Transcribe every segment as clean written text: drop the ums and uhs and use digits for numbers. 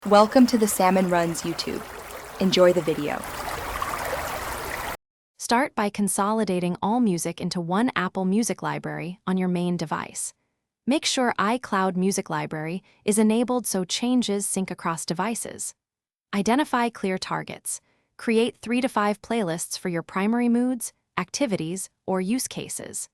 Welcome to the Salmon Runs YouTube. Enjoy the video. Start by consolidating all music into one Apple Music library on your main device. Make sure iCloud Music Library is enabled so changes sync across devices. Identify clear targets. Create 3 to 5 playlists for your primary moods, activities, or use cases.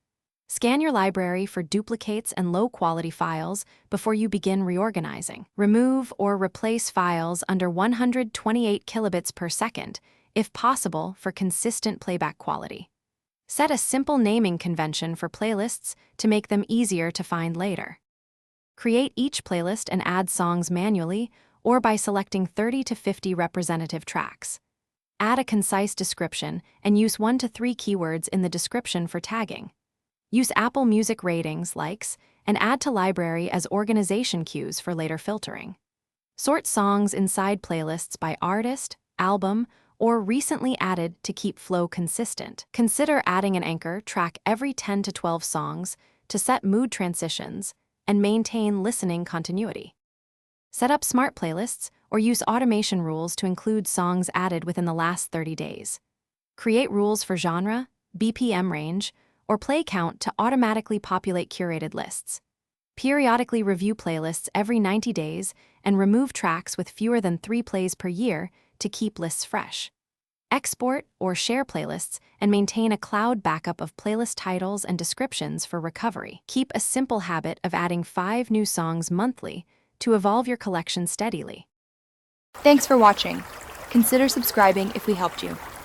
Scan your library for duplicates and low-quality files before you begin reorganizing. Remove or replace files under 128 kilobits per second, if possible, for consistent playback quality. Set a simple naming convention for playlists to make them easier to find later. Create each playlist and add songs manually or by selecting 30 to 50 representative tracks. Add a concise description and use 1 to 3 keywords in the description for tagging. Use Apple Music ratings, likes, and add to library as organization cues for later filtering. Sort songs inside playlists by artist, album, or recently added to keep flow consistent. Consider adding an anchor track every 10 to 12 songs to set mood transitions and maintain listening continuity. Set up smart playlists or use automation rules to include songs added within the last 30 days. Create rules for genre, BPM range, or play count to automatically populate curated lists. Periodically review playlists every 90 days and remove tracks with fewer than 3 plays per year to keep lists fresh. Export or share playlists and maintain a cloud backup of playlist titles and descriptions for recovery. Keep a simple habit of adding 5 new songs monthly to evolve your collection steadily. Thanks for watching. Consider subscribing if we helped you.